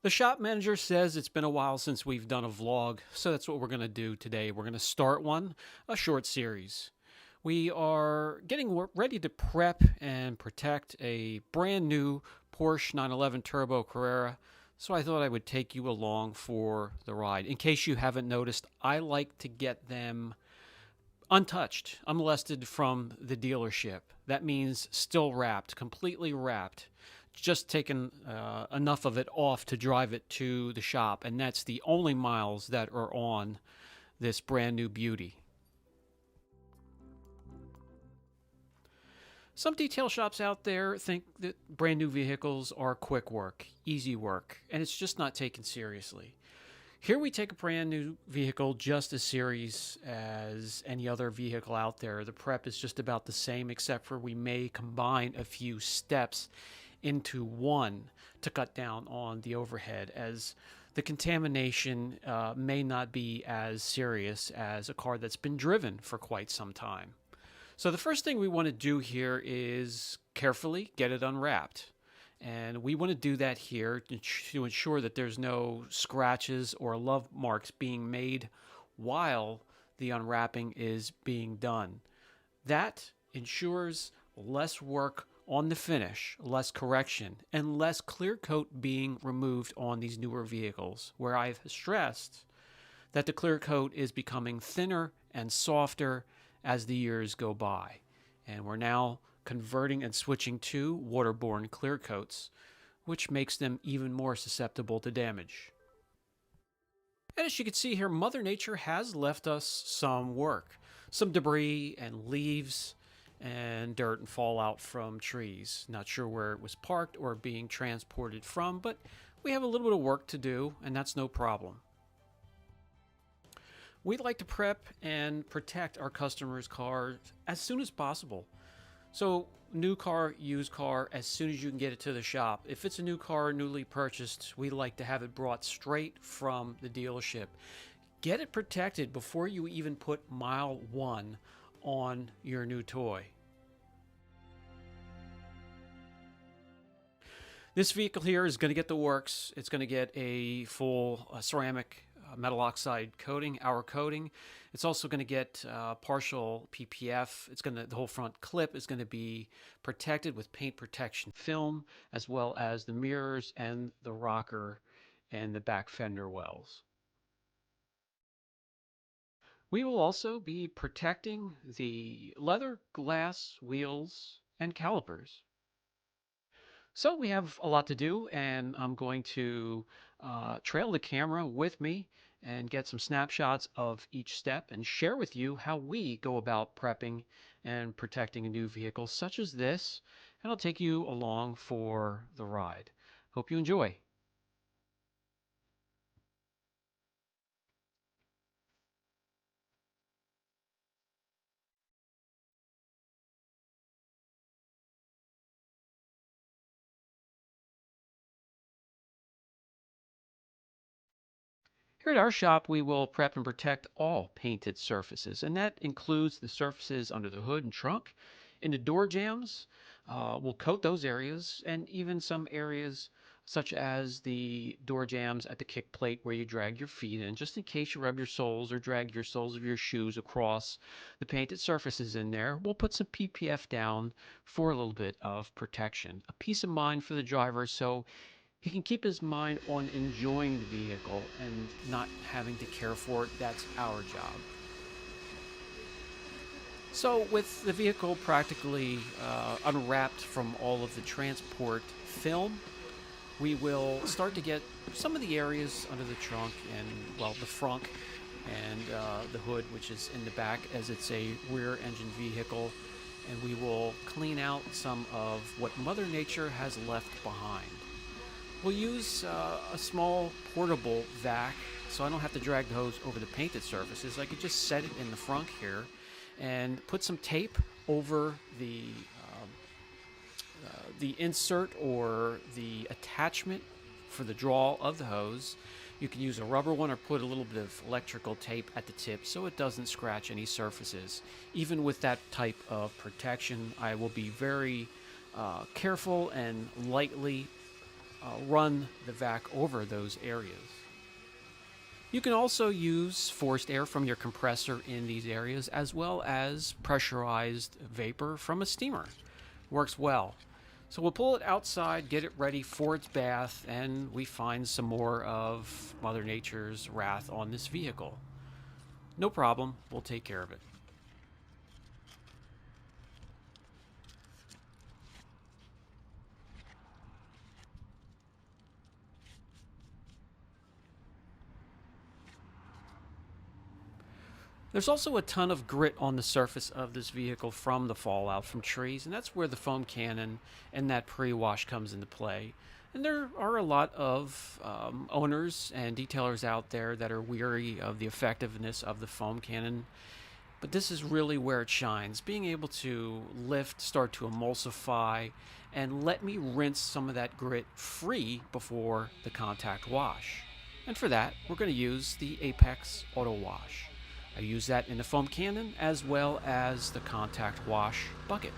The shop manager says it's been a while since we've done a vlog, so that's what we're going to do today. We're going to start one, a short series. We are getting ready to prep and protect a brand new Porsche 911 Turbo Carrera, so I thought I would take you along for the ride. In case you haven't noticed, I like to get them untouched, unmolested from the dealership. That means still wrapped, completely wrapped. Just taken enough of it off to drive it to the shop, and that's the only miles that are on this brand new beauty. Some detail shops out there think that brand new vehicles are quick work, easy work, and it's just not taken seriously. Here we take a brand new vehicle just as serious as any other vehicle out there. The prep is just about the same, except for we may combine a few steps into one to cut down on the overhead, as the contamination may not be as serious as a car that's been driven for quite some time. So the first thing we want to do here is carefully get it unwrapped. And we want to do that here to ensure that there's no scratches or love marks being made while the unwrapping is being done. That ensures less work on the finish, less correction, and less clear coat being removed on these newer vehicles, where I've stressed that the clear coat is becoming thinner and softer as the years go by. And we're now converting and switching to waterborne clear coats, which makes them even more susceptible to damage. And as you can see here, Mother Nature has left us some work, some debris and leaves and dirt and fallout from trees. Not sure where it was parked or being transported from, but we have a little bit of work to do, and that's no problem. We'd like to prep and protect our customers' cars as soon as possible. So, new car, used car, as soon as you can get it to the shop. If it's a new car, newly purchased, we like to have it brought straight from the dealership. Get it protected before you even put mile one on your new toy. This vehicle here is going to get the works. It's going to get a full ceramic metal oxide coating, our coating. It's also going to get partial PPF. The whole front clip is going to be protected with paint protection film, as well as the mirrors and the rocker and the back fender wells. We will also be protecting the leather glass wheels and calipers. So we have a lot to do, and I'm going to trail the camera with me and get some snapshots of each step and share with you how we go about prepping and protecting a new vehicle such as this, and I'll take you along for the ride. Hope you enjoy. Here at our shop, we will prep and protect all painted surfaces, and that includes the surfaces under the hood and trunk. In the door jambs, we'll coat those areas, and even some areas such as the door jambs at the kick plate where you drag your feet in, just in case you rub your soles or drag your soles of your shoes across the painted surfaces in there. We'll put some PPF down for a little bit of protection. A peace of mind for the driver, so he can keep his mind on enjoying the vehicle and not having to care for it. That's our job. So with the vehicle practically unwrapped from all of the transport film, we will start to get some of the areas under the trunk and, well, the frunk and the hood, which is in the back, as it's a rear engine vehicle. And we will clean out some of what Mother Nature has left behind. We'll use a small portable vac, so I don't have to drag the hose over the painted surfaces. I could just set it in the front here and put some tape over the insert or the attachment for the draw of the hose. You can use a rubber one or put a little bit of electrical tape at the tip so it doesn't scratch any surfaces. Even with that type of protection, I will be very careful and lightly run the vac over those areas. You can also use forced air from your compressor in these areas, as well as pressurized vapor from a steamer. Works well. So we'll pull it outside, get it ready for its bath, and we find some more of Mother Nature's wrath on this vehicle. No problem, we'll take care of it. There's also a ton of grit on the surface of this vehicle from the fallout from trees, and that's where the foam cannon and that pre-wash comes into play. And there are a lot of owners and detailers out there that are weary of the effectiveness of the foam cannon, but this is really where it shines. Being able to lift, start to emulsify, and let me rinse some of that grit free before the contact wash. And for that, we're going to use the Apex Auto Wash. I use that in the foam cannon as well as the contact wash bucket.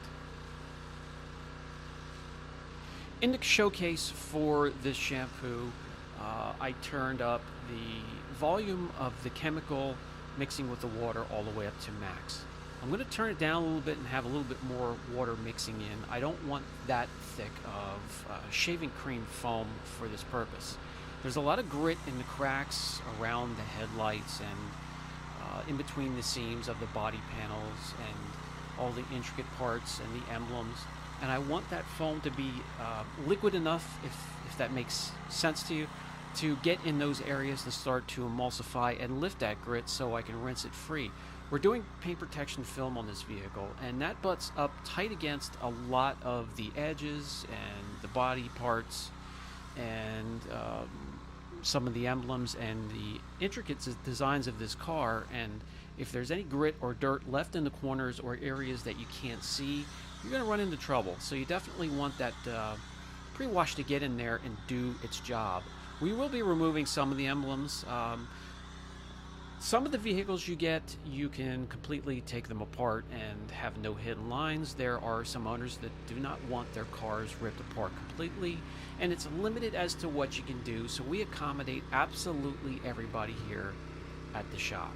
In the showcase for this shampoo, I turned up the volume of the chemical mixing with the water all the way up to max. I'm going to turn it down a little bit and have a little bit more water mixing in. I don't want that thick of shaving cream foam for this purpose. There's a lot of grit in the cracks around the headlights and in between the seams of the body panels and all the intricate parts and the emblems, and I want that foam to be liquid enough, if that makes sense to you, to get in those areas to start to emulsify and lift that grit so I can rinse it free. We're doing paint protection film on this vehicle, and that butts up tight against a lot of the edges and the body parts and some of the emblems and the intricate designs of this car. And if there's any grit or dirt left in the corners or areas that you can't see, you're going to run into trouble. So you definitely want that pre-wash to get in there and do its job. We will be removing some of the emblems. Some of the vehicles you get, you can completely take them apart and have no hidden lines. There are some owners that do not want their cars ripped apart completely, and it's limited as to what you can do, so we accommodate absolutely everybody here at the shop.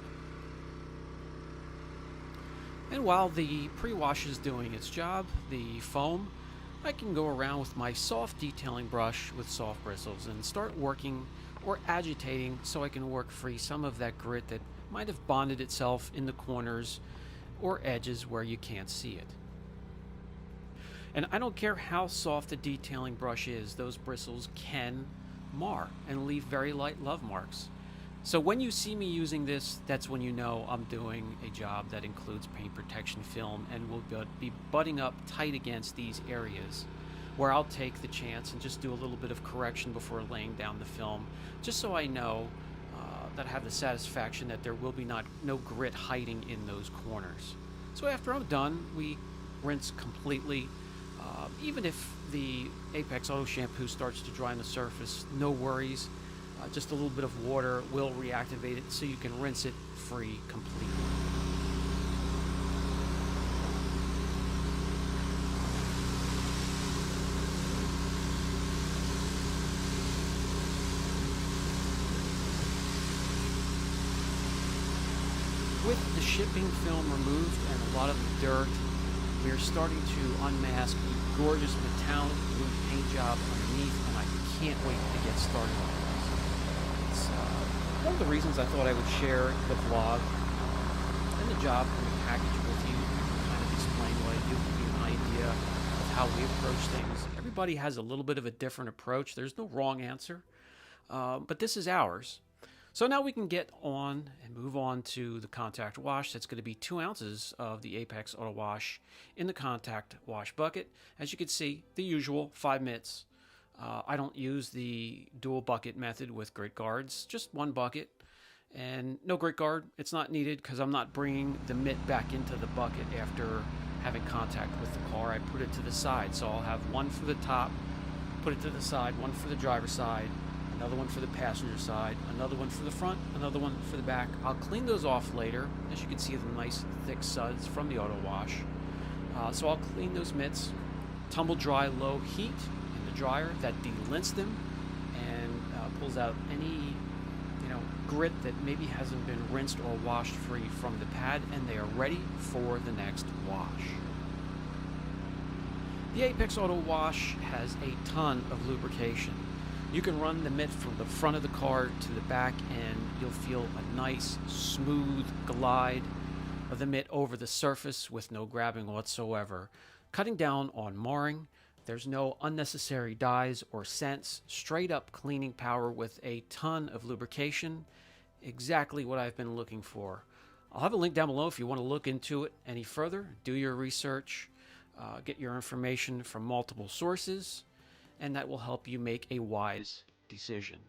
And while the pre-wash is doing its job, the foam, I can go around with my soft detailing brush with soft bristles and start working or agitating so I can work free some of that grit that might have bonded itself in the corners or edges where you can't see it. And I don't care how soft the detailing brush is, those bristles can mar and leave very light love marks. So when you see me using this, that's when you know I'm doing a job that includes paint protection film and will be butting up tight against these areas where I'll take the chance and just do a little bit of correction before laying down the film, just so I know that I have the satisfaction that there will be no grit hiding in those corners. So after I'm done, we rinse completely. Even if the Apex Auto Shampoo starts to dry on the surface, no worries. Just a little bit of water will reactivate it so you can rinse it free completely. With the shipping film removed and a lot of the dirt, we are starting to unmask the gorgeous metallic blue paint job underneath, and I can't wait to get started on this. It's one of the reasons I thought I would share the vlog and the job and the package with you, kind of explain what I do, give you an idea of how we approach things. Everybody has a little bit of a different approach. There's no wrong answer, but this is ours. So now we can get on and move on to the contact wash. That's going to be 2 ounces of the Apex Auto Wash in the contact wash bucket. As you can see, the usual 5 mitts. I don't use the dual bucket method with grit guards, just 1 bucket. And no grit guard, it's not needed because I'm not bringing the mitt back into the bucket after having contact with the car. I put it to the side, so I'll have 1 for the top, put it to the side, 1 for the driver's side, another 1 for the passenger side, another 1 for the front, another 1 for the back. I'll clean those off later. As you can see, the nice thick suds from the auto wash. So I'll clean those mitts, tumble dry low heat in the dryer that delints them and pulls out any grit that maybe hasn't been rinsed or washed free from the pad, and they are ready for the next wash. The Apex Auto Wash has a ton of lubrication. You can run the mitt from the front of the car to the back and you'll feel a nice smooth glide of the mitt over the surface with no grabbing whatsoever. Cutting down on marring, there's no unnecessary dyes or scents, straight up cleaning power with a ton of lubrication. Exactly what I've been looking for. I'll have a link down below if you want to look into it any further. Do your research, get your information from multiple sources, and that will help you make a wise decision.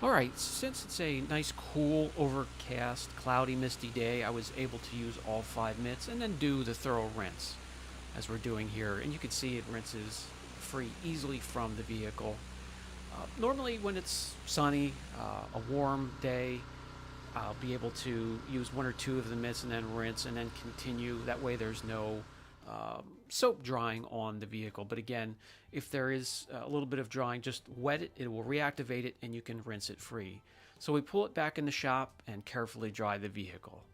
All right, since it's a nice, cool, overcast, cloudy, misty day, I was able to use all 5 mitts and then do the thorough rinse as we're doing here. And you can see it rinses free easily from the vehicle. Normally when it's sunny, a warm day, I'll be able to use one or two of the mitts and then rinse and then continue. That way there's no soap drying on the vehicle. But again, if there is a little bit of drying, just wet it. It will reactivate it and you can rinse it free. So we pull it back in the shop and carefully dry the vehicle.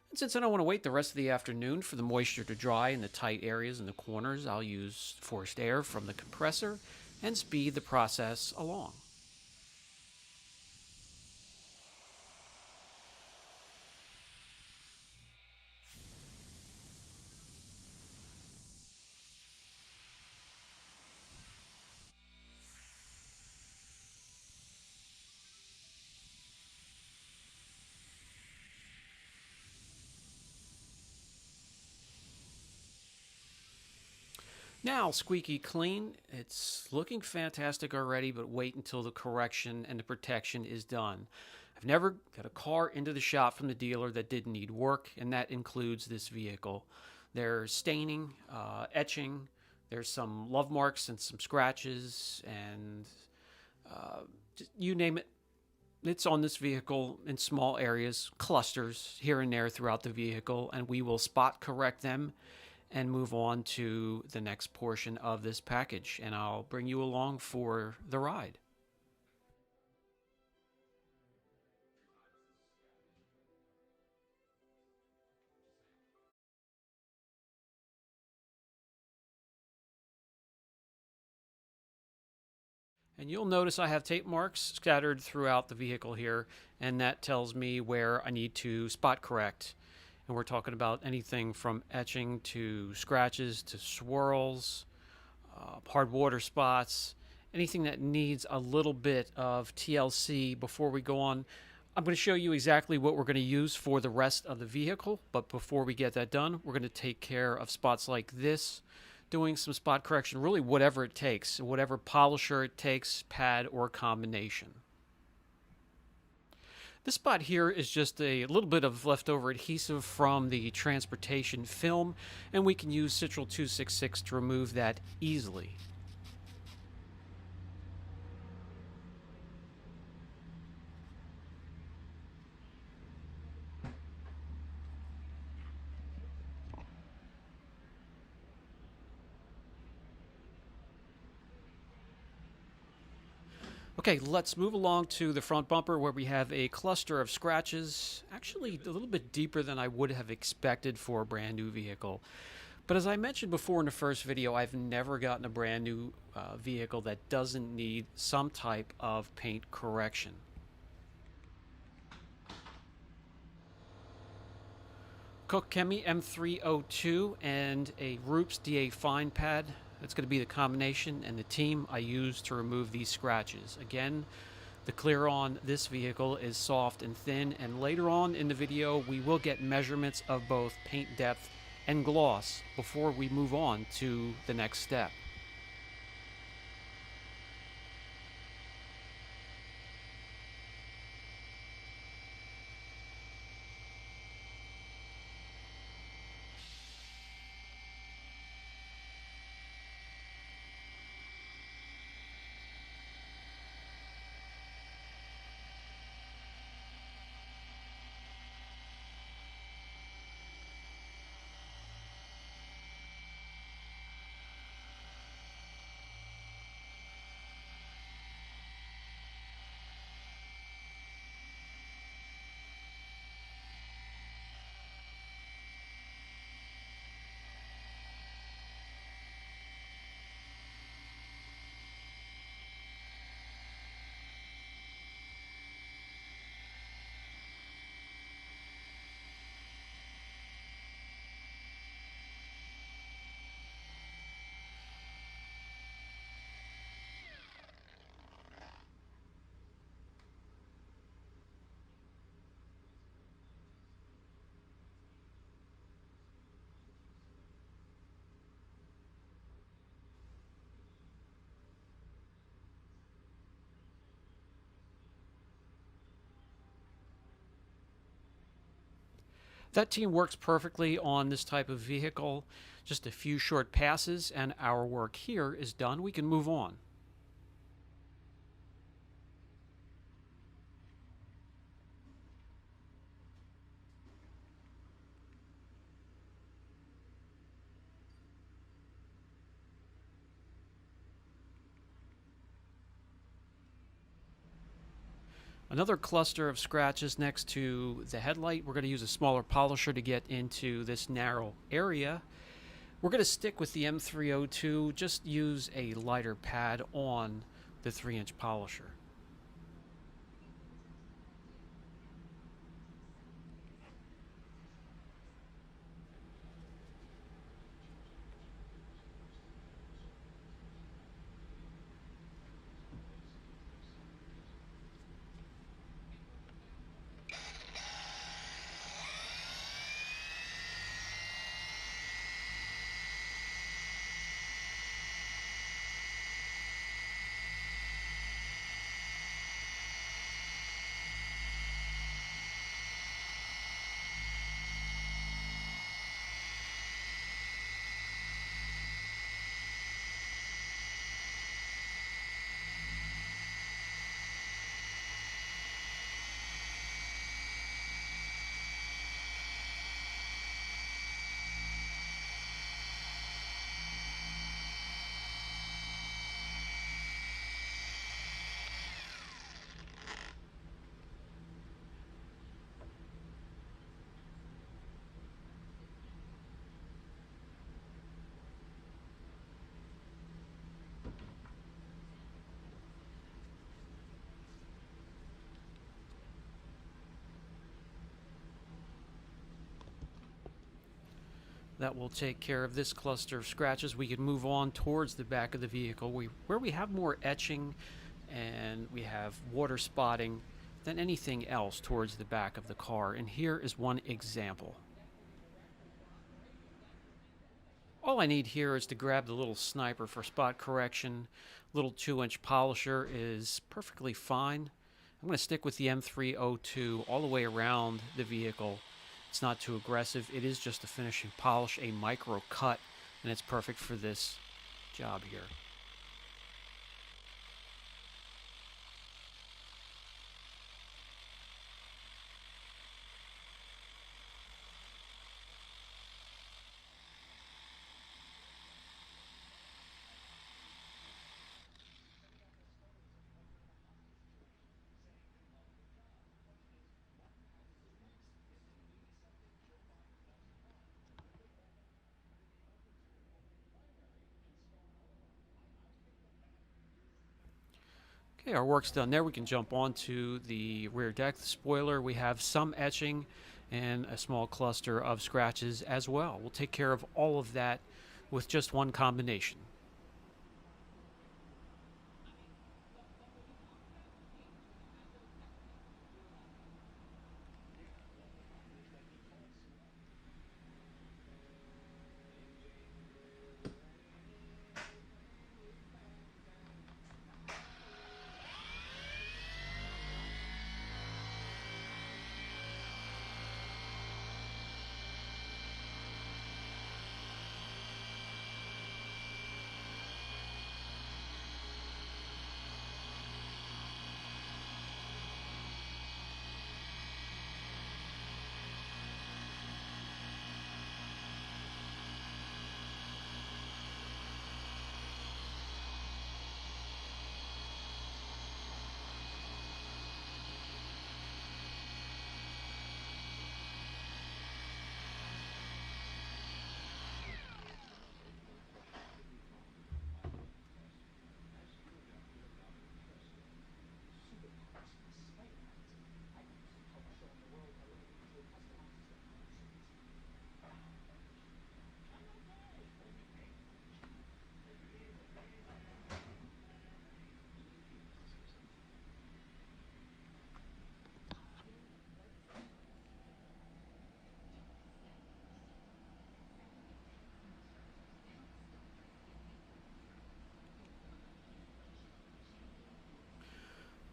And since I don't want to wait the rest of the afternoon for the moisture to dry in the tight areas in the corners, I'll use forced air from the compressor and speed the process along. Now, squeaky clean. It's looking fantastic already, but wait until the correction and the protection is done. I've never got a car into the shop from the dealer that didn't need work, and that includes this vehicle. There's staining, etching, there's some love marks and some scratches, and just, you name it. It's on this vehicle in small areas, clusters here and there throughout the vehicle, and we will spot correct them and move on to the next portion of this package. And I'll bring you along for the ride. And you'll notice I have tape marks scattered throughout the vehicle here, and that tells me where I need to spot correct. And we're talking about anything from etching to scratches to swirls, hard water spots, anything that needs a little bit of TLC before we go on. I'm going to show you exactly what we're going to use for the rest of the vehicle, but before we get that done, we're going to take care of spots like this, doing some spot correction, really whatever it takes, whatever polisher it takes, pad or combination. This spot here is just a little bit of leftover adhesive from the transportation film, and we can use Citral 266 to remove that easily. Okay, let's move along to the front bumper where we have a cluster of scratches, actually a little bit deeper than I would have expected for a brand new vehicle. But as I mentioned before in the first video, I've never gotten a brand new vehicle that doesn't need some type of paint correction. Cook Chemi M302 and a Roops DA Fine Pad. That's going to be the combination and the team I use to remove these scratches. Again, the clear on this vehicle is soft and thin, and later on in the video we will get measurements of both paint depth and gloss before we move on to the next step. That team works perfectly on this type of vehicle. Just a few short passes and our work here is done. We can move on. Another cluster of scratches next to the headlight. We're going to use a smaller polisher to get into this narrow area. We're going to stick with the M302, just use a lighter pad on the 3-inch polisher. That will take care of this cluster of scratches. We can move on towards the back of the vehicle where we have more etching and we have water spotting than anything else towards the back of the car. And here is one example. All I need here is to grab the little sniper for spot correction. Little 2-inch polisher is perfectly fine. I'm going to stick with the M302 all the way around the vehicle. It's not too aggressive. It is just a finishing polish, a micro cut, and it's perfect for this job here. Okay, our work's done there. We can jump onto the rear deck, the spoiler. We have some etching and a small cluster of scratches as well. We'll take care of all of that with just one combination.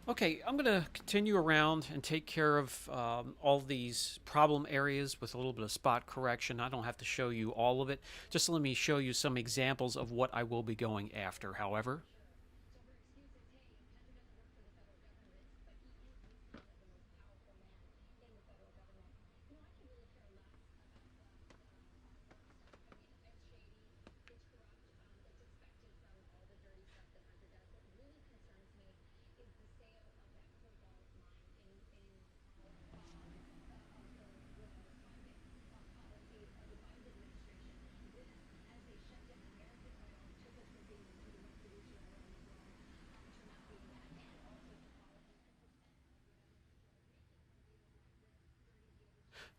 Okay, I'm going to continue around and take care of all these problem areas with a little bit of spot correction. I don't have to show you all of it. Just let me show you some examples of what I will be going after, however.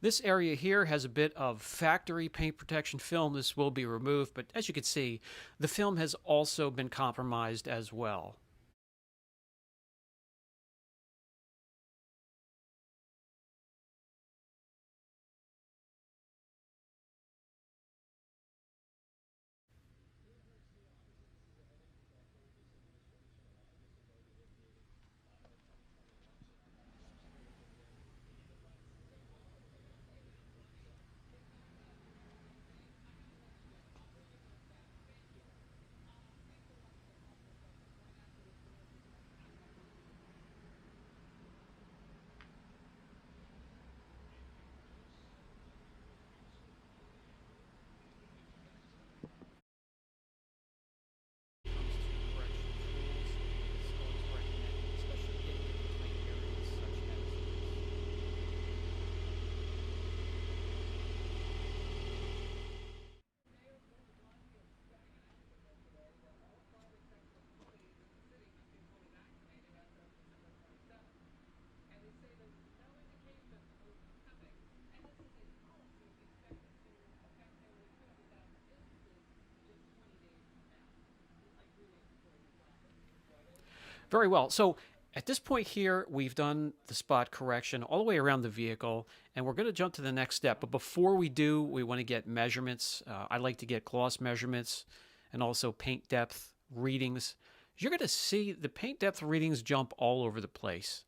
This area here has a bit of factory paint protection film. This will be removed, but as you can see, the film has also been compromised as well. Very well. So at this point here, we've done the spot correction all the way around the vehicle, and we're going to jump to the next step. But before we do, we want to get measurements. I like to get gloss measurements and also paint depth readings. You're going to see the paint depth readings jump all over the place.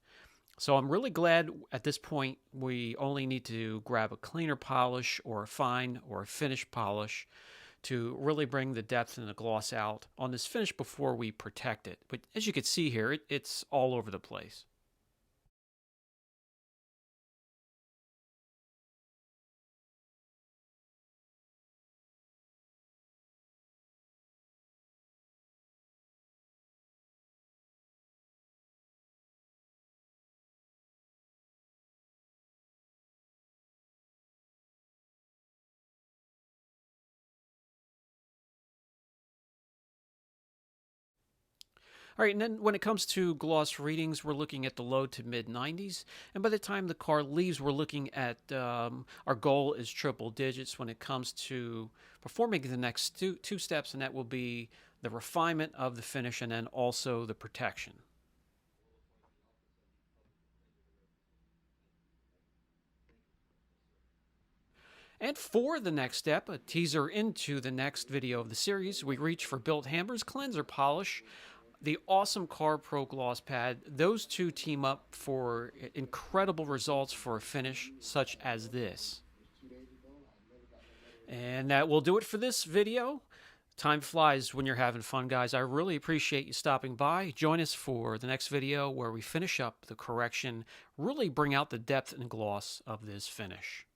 So I'm really glad at this point we only need to grab a cleaner polish or a fine or a finish polish to really bring the depth and the gloss out on this finish before we protect it. But as you can see here, it's all over the place. All right, and then when it comes to gloss readings, we're looking at the low to mid 90s. And by the time the car leaves, we're looking at our goal is triple digits when it comes to performing the next two steps, and that will be the refinement of the finish and then also the protection. And for the next step, a teaser into the next video of the series, we reach for Built Hammer's Cleanser Polish, the awesome Car Pro Gloss Pad. Those two team up for incredible results for a finish such as this. And that will do it for this video. Time flies when you're having fun, guys. I really appreciate you stopping by. Join us for the next video where we finish up the correction, really bring out the depth and gloss of this finish.